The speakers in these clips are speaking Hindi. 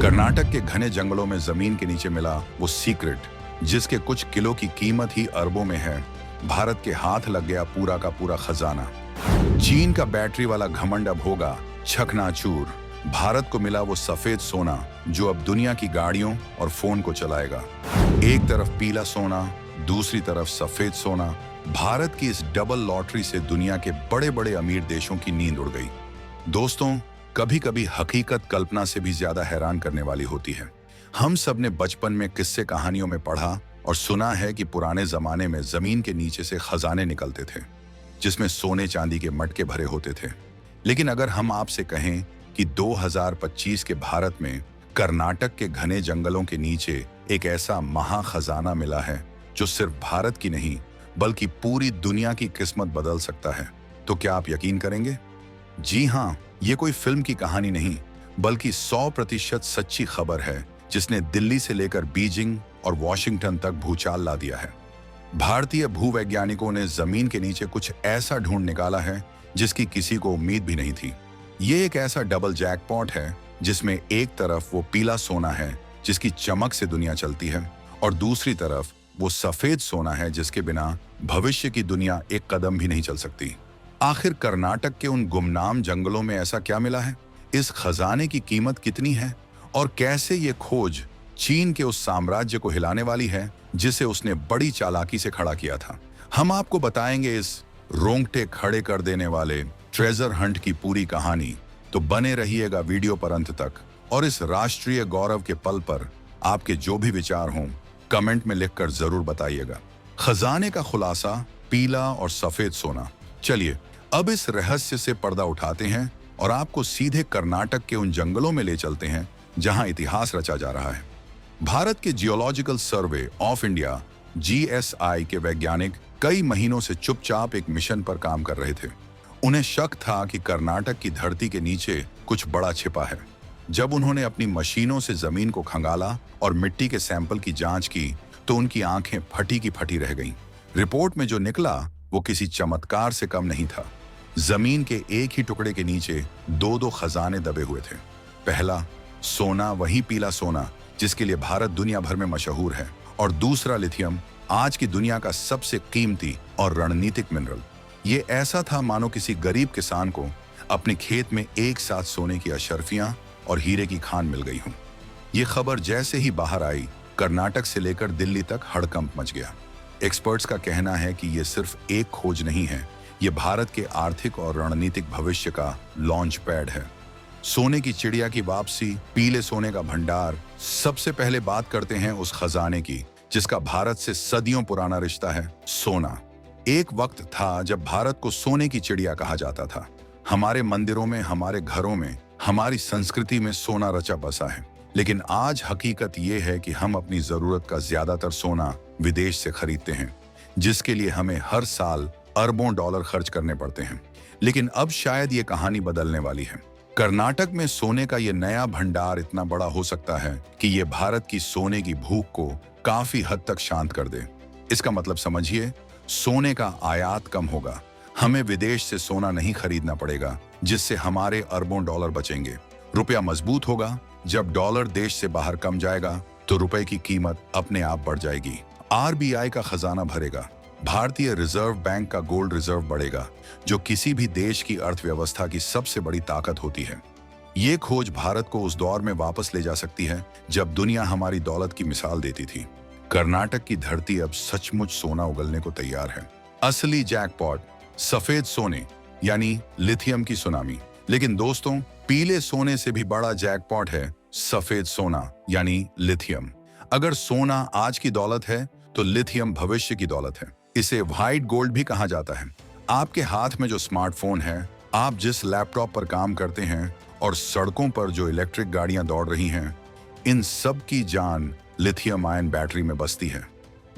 कर्नाटक के घने जंगलों में जमीन के नीचे मिला वो सीक्रेट, जिसके कुछ किलो की कीमत ही अरबों में है। भारत के हाथ लग गया पूरा का पूरा खजाना। चीन का बैटरी वाला घमंड अब होगा चकनाचूर। भारत को मिला वो सफेद सोना जो अब दुनिया की गाड़ियों और फोन को चलाएगा। एक तरफ पीला सोना, दूसरी तरफ सफेद सोना। भारत की इस डबल लॉटरी से दुनिया के बड़े बड़े अमीर देशों की नींद उड़ गई। दोस्तों, कभी कभी हकीकत कल्पना से भी ज्यादा हैरान करने वाली होती है। हम सब ने बचपन में किस्से कहानियों में पढ़ा और सुना है कि पुराने जमाने में जमीन के नीचे से खजाने निकलते थे, जिसमें सोने चांदी के मटके भरे होते थे। लेकिन अगर हम आपसे कहें कि 2025 के भारत में कर्नाटक के घने जंगलों के नीचे एक ऐसा महा खजाना मिला है जो सिर्फ भारत की नहीं बल्कि पूरी दुनिया की किस्मत बदल सकता है, तो क्या आप यकीन करेंगे? जी हाँ, ये कोई फिल्म की कहानी नहीं बल्कि 100% सच्ची खबर है, जिसने दिल्ली से लेकर बीजिंग और वॉशिंगटन तक भूचाल ला दिया है। भारतीय भूवैज्ञानिकों ने जमीन के नीचे कुछ ऐसा ढूंढ निकाला है जिसकी किसी को उम्मीद भी नहीं थी। ये एक ऐसा डबल जैकपॉट है जिसमें एक तरफ वो पीला सोना है जिसकी चमक से दुनिया चलती है, और दूसरी तरफ वो सफेद सोना है जिसके बिना भविष्य की दुनिया एक कदम भी नहीं चल सकती। आखिर कर्नाटक के उन गुमनाम जंगलों में ऐसा क्या मिला है? इस खजाने की कीमत कितनी है और कैसे ये खोज चीन के उस साम्राज्य को हिलाने वाली है जिसे उसने बड़ी चालाकी से खड़ा किया था? हम आपको बताएंगे इस रोंगटे खड़े कर देने वाले ट्रेजर हंट की पूरी कहानी। तो बने रहिएगा वीडियो पर अंत तक, और इस राष्ट्रीय गौरव के पल पर आपके जो भी विचार हों कमेंट में लिखकर जरूर बताइएगा। खजाने का खुलासा, पीला और सफेद सोना। चलिए अब इस रहस्य से पर्दा उठाते हैं और आपको सीधे कर्नाटक के उन जंगलों में ले चलते हैं जहां इतिहास रचा जा रहा है। भारत के geological survey of India (GSI) के वैज्ञानिक कई महीनों से चुपचाप एक मिशन पर काम कर रहे थे। उन्हें शक था कि कर्नाटक की धरती के नीचे कुछ बड़ा छिपा है। जब उन्होंने अपनी मशीनों से जमीन को खंगाला और मिट्टी के सैंपल की जांच की तो उनकी आंखें फटी की फटी रह गईं। रिपोर्ट में जो निकला वो किसी चमत्कार से कम नहीं था। जमीन के एक ही टुकड़े के नीचे दो दो खजाने दबे हुए थे। पहला सोना, वही पीला सोना जिसके लिए भारत दुनिया भर में मशहूर है, और दूसरा लिथियम, आज की दुनिया का सबसे कीमती और रणनीतिक मिनरल। ये ऐसा था मानो किसी गरीब किसान को अपने खेत में एक साथ सोने की अशर्फियां और हीरे की खान मिल गई हों। ये खबर जैसे ही बाहर आई, कर्नाटक से लेकर दिल्ली तक हड़कंप मच गया। एक्सपर्ट्स का कहना है कि ये सिर्फ एक खोज नहीं है, ये भारत के आर्थिक और रणनीतिक भविष्य का लॉन्च पैड है। सोने की चिड़िया की वापसी, पीले सोने का भंडार। सबसे पहले बात करते हैं उस खजाने की जिसका भारत से सदियों पुराना रिश्ता है, सोना। एक वक्त था जब भारत को सोने की चिड़िया कहा जाता था। हमारे मंदिरों में, हमारे घरों में, हमारी संस्कृति में सोना रचा बसा है। लेकिन आज हकीकत ये है कि हम अपनी जरूरत का ज्यादातर सोना विदेश से खरीदते हैं, जिसके लिए हमें हर साल अरबों डॉलर खर्च करने पड़ते हैं। लेकिन अब शायद ये कहानी बदलने वाली है। कर्नाटक में सोने का ये नया भंडार इतना बड़ा हो सकता है कि ये भारत की सोने की भूख को काफी हद तक शांत कर दे। इसका मतलब समझिए, सोने का आयात कम होगा। हमें विदेश से सोना नहीं खरीदना पड़ेगा, जिससे हमारे अरबों डॉलर बचेंगे। रुपया मजबूत होगा। जब डॉलर देश से बाहर कम जाएगा तो रुपए की कीमत अपने आप बढ़ जाएगी। RBI का खजाना भरेगा। भारतीय रिजर्व बैंक का गोल्ड रिजर्व बढ़ेगा, जो किसी भी देश की अर्थव्यवस्था की सबसे बड़ी ताकत होती है। ये खोज भारत को उस दौर में वापस ले जा सकती है जब दुनिया हमारी दौलत की मिसाल देती थी। कर्नाटक की धरती अब सचमुच सोना उगलने को तैयार है। असली जैकपॉट, सफेद सोने यानी लिथियम की सुनामी। लेकिन दोस्तों, पीले सोने से भी बड़ा जैकपॉट है सफेद सोना यानी लिथियम। अगर सोना आज की दौलत है तो लिथियम भविष्य की दौलत है। इसे व्हाइट गोल्ड भी कहा जाता है। आपके हाथ में जो स्मार्टफोन है, आप जिस लैपटॉप पर काम करते हैं और सड़कों पर जो इलेक्ट्रिक गाड़ियां दौड़ रही हैं, इन सब की जान लिथियम आयन बैटरी में बसती है।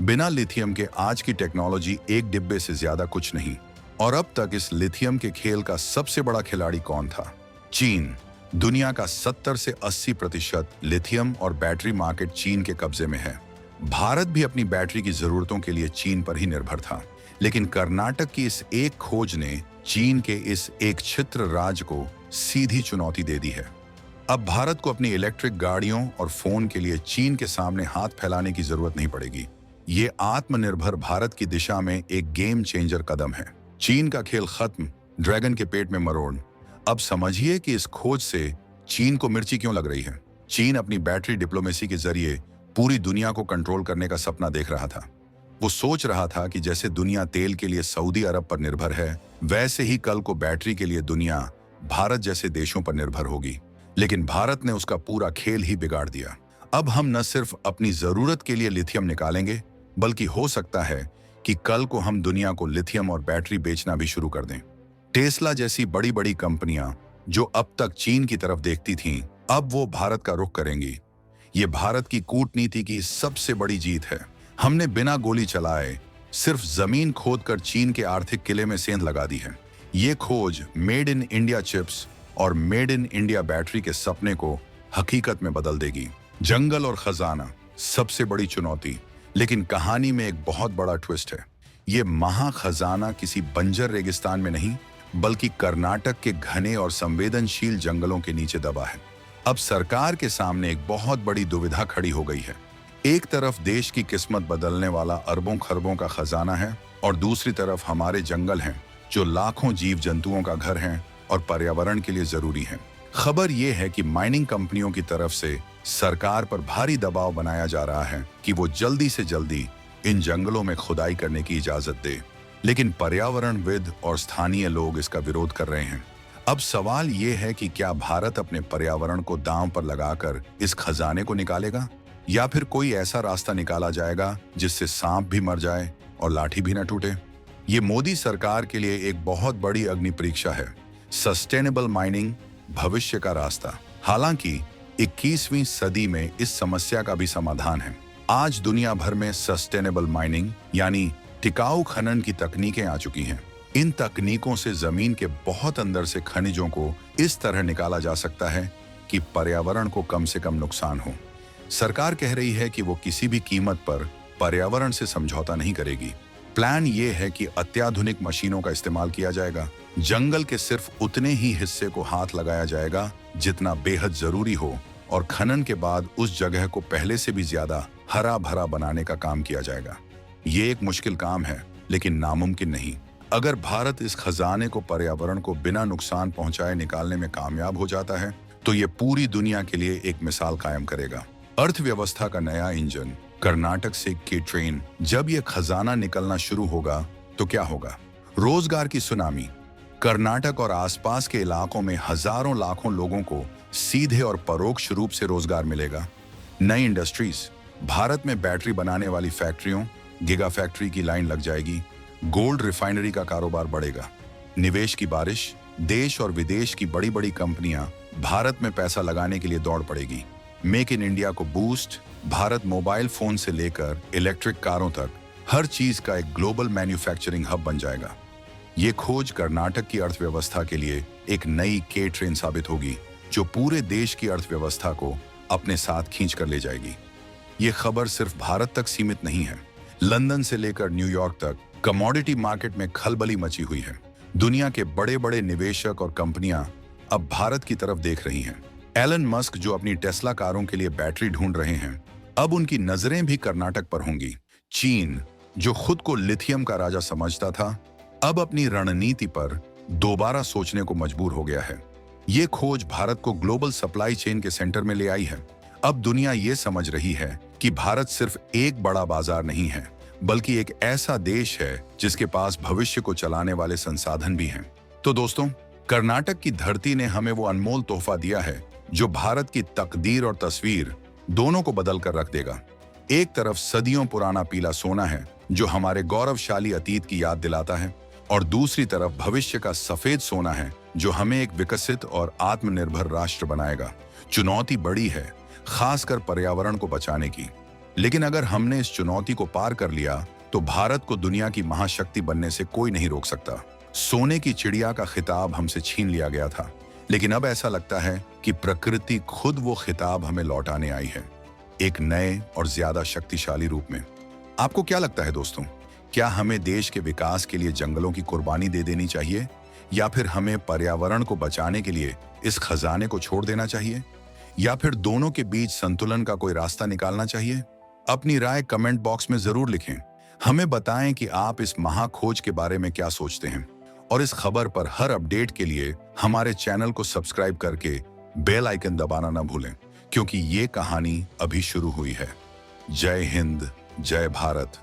बिना लिथियम के आज की टेक्नोलॉजी एक डिब्बे से ज्यादा कुछ नहीं। और अब तक इस लिथियम के खेल का सबसे बड़ा खिलाड़ी कौन था? चीन। दुनिया का 70 से 80% लिथियम और बैटरी मार्केट चीन के कब्जे में है। भारत भी अपनी बैटरी की जरूरतों के लिए चीन पर ही निर्भर था। लेकिन कर्नाटक की इस एक खोज ने चीन के इस एक छित्र राज्य को सीधी चुनौती दे दी है। अब भारत को अपनी इलेक्ट्रिक गाड़ियों और फोन के लिए चीन के सामने हाथ फैलाने की जरूरत नहीं पड़ेगी। ये आत्मनिर्भर भारत की दिशा में एक गेम चेंजर कदम है। चीन का खेल खत्म, ड्रैगन के पेट में मरोड़। अब समझिए कि इस खोज से चीन को मिर्ची क्यों लग रही है। चीन अपनी बैटरी डिप्लोमेसी के जरिए पूरी दुनिया को कंट्रोल करने का सपना देख रहा था। वो सोच रहा था कि जैसे दुनिया तेल के लिए सऊदी अरब पर निर्भर है, वैसे ही कल को बैटरी के लिए दुनिया भारत जैसे देशों पर निर्भर होगी। लेकिन भारत ने उसका पूरा खेल ही बिगाड़ दिया। अब हम न सिर्फ अपनी जरूरत के लिए लिथियम निकालेंगे, बल्कि हो सकता है कि कल को हम दुनिया को लिथियम और बैटरी बेचना भी शुरू कर दें। टेस्ला जैसी बड़ी बड़ी कंपनियां जो अब तक चीन की तरफ देखती थीं, अब वो भारत का रुख करेंगी। ये भारत की कूटनीति की सबसे बड़ी जीत है। हमने बिना गोली चलाए सिर्फ जमीन खोदकर चीन के आर्थिक किले में सेंध लगा दी है। ये खोज मेड इन इंडिया चिप्स और मेड इन इंडिया बैटरी के सपने को हकीकत में बदल देगी। जंगल और खजाना सबसे बड़ी चुनौती, लेकिन कहानी में एक बहुत बड़ा ट्विस्ट है। ये महाखजाना किसी बंजर रेगिस्तान में नहीं, बल्कि कर्नाटक के घने और संवेदनशील जंगलों के नीचे दबा है। अब सरकार के सामने एक बहुत बड़ी दुविधा खड़ी हो गई है। एक तरफ देश की किस्मत बदलने वाला अरबों खरबों का खजाना है, और दूसरी तरफ हमारे जंगल हैं जो लाखों जीव जंतुओं का घर हैं और पर्यावरण के लिए जरूरी हैं। खबर यह है कि माइनिंग कंपनियों की तरफ से सरकार पर भारी दबाव बनाया जा रहा है कि वो जल्दी से जल्दी इन जंगलों में खुदाई करने की इजाजत दे। लेकिन पर्यावरणविद और स्थानीय लोग इसका विरोध कर रहे हैं। अब सवाल ये है कि क्या भारत अपने पर्यावरण को दांव पर लगाकर इस खजाने को निकालेगा, या फिर कोई ऐसा रास्ता निकाला जाएगा जिससे सांप भी मर जाए और लाठी भी न टूटे। ये मोदी सरकार के लिए एक बहुत बड़ी अग्नि परीक्षा है। सस्टेनेबल माइनिंग, भविष्य का रास्ता। हालांकि 21वीं सदी में इस समस्या का भी समाधान है। आज दुनिया भर में सस्टेनेबल माइनिंग यानी टिकाऊ खनन की तकनीकें आ चुकी हैं। इन तकनीकों से जमीन के बहुत अंदर से खनिजों को इस तरह निकाला जा सकता है कि पर्यावरण को कम से कम नुकसान हो। सरकार कह रही है कि वो किसी भी कीमत पर पर्यावरण से समझौता नहीं करेगी। प्लान ये है कि अत्याधुनिक मशीनों का इस्तेमाल किया जाएगा। जंगल के सिर्फ उतने ही हिस्से को हाथ लगाया जाएगा जितना बेहद जरूरी हो, और खनन के बाद उस जगह को पहले से भी ज्यादा हरा भरा बनाने का काम किया जाएगा। ये एक मुश्किल काम है, लेकिन नामुमकिन नहीं। अगर भारत इस खजाने को पर्यावरण को बिना नुकसान पहुंचाए निकालने में कामयाब हो जाता है, तो ये पूरी दुनिया के लिए एक मिसाल कायम करेगा। अर्थव्यवस्था का नया इंजन, कर्नाटक से की ट्रेन। जब ये खजाना निकलना शुरू होगा तो क्या होगा? रोजगार की सुनामी। कर्नाटक और आसपास के इलाकों में हजारों लाखों लोगों को सीधे और परोक्ष रूप से रोजगार मिलेगा। नई इंडस्ट्रीज, भारत में बैटरी बनाने वाली फैक्ट्रियों, गिगा फैक्ट्री की लाइन लग जाएगी। गोल्ड रिफाइनरी का कारोबार बढ़ेगा। निवेश की बारिश, देश और विदेश की बड़ी बड़ी कंपनियां भारत में पैसा लगाने के लिए दौड़ पड़ेगी। मेक इन इंडिया को बूस्ट। भारत मोबाइल फोन से लेकर इलेक्ट्रिक कारों तक हर चीज का एक ग्लोबल मैन्युफैक्चरिंग हब बन जाएगा। ये खोज कर्नाटक की अर्थव्यवस्था के लिए एक नई के ट्रेन साबित होगी, जो पूरे देश की अर्थव्यवस्था को अपने साथ खींच कर ले जाएगी। ये खबर सिर्फ भारत तक सीमित नहीं है। लंदन से लेकर न्यूयॉर्क तक कमोडिटी मार्केट में खलबली मची हुई है। दुनिया के बड़े बड़े निवेशक और कंपनियां अब भारत की तरफ देख रही हैं। एलन मस्क जो अपनी टेस्ला कारों के लिए बैटरी ढूंढ रहे हैं, अब उनकी नजरें भी कर्नाटक पर होंगी। चीन जो खुद को लिथियम का राजा समझता था, अब अपनी रणनीति पर दोबारा सोचने को मजबूर हो गया है। ये खोज भारत को ग्लोबल सप्लाई चेन के सेंटर में ले आई है। अब दुनिया ये समझ रही है कि भारत सिर्फ एक बड़ा बाजार नहीं है, बल्कि एक ऐसा देश है जिसके पास भविष्य को चलाने वाले संसाधन भी हैं। तो दोस्तों, कर्नाटक की धरती ने हमें वो अनमोल तोहफा दिया है जो भारत की तकदीर और तस्वीर दोनों को बदल कर रख देगा। एक तरफ सदियों पुराना पीला सोना है जो हमारे गौरवशाली अतीत की याद दिलाता है, और दूसरी तरफ भविष्य का सफेद सोना है जो हमें एक विकसित और आत्मनिर्भर राष्ट्र बनाएगा। चुनौती बड़ी है, खासकर पर्यावरण को बचाने की, लेकिन अगर हमने इस चुनौती को पार कर लिया तो भारत को दुनिया की महाशक्ति बनने से कोई नहीं रोक सकता। सोने की चिड़िया का खिताब हमसे छीन लिया गया था, लेकिन अब ऐसा लगता है कि प्रकृति खुद वो खिताब हमें लौटाने आई है, एक नए और ज्यादा शक्तिशाली रूप में। आपको क्या लगता है दोस्तों, क्या हमें देश के विकास के लिए जंगलों की कुर्बानी दे देनी चाहिए, या फिर हमें पर्यावरण को बचाने के लिए इस खजाने को छोड़ देना चाहिए? या फिर दोनों के बीच संतुलन का कोई रास्ता निकालना चाहिए? अपनी राय कमेंट बॉक्स में जरूर लिखें। हमें बताएं कि आप इस महाखोज के बारे में क्या सोचते हैं। और इस खबर पर हर अपडेट के लिए हमारे चैनल को सब्सक्राइब करके बेल आइकन दबाना ना भूलें, क्योंकि ये कहानी अभी शुरू हुई है। जय हिंद, जय भारत,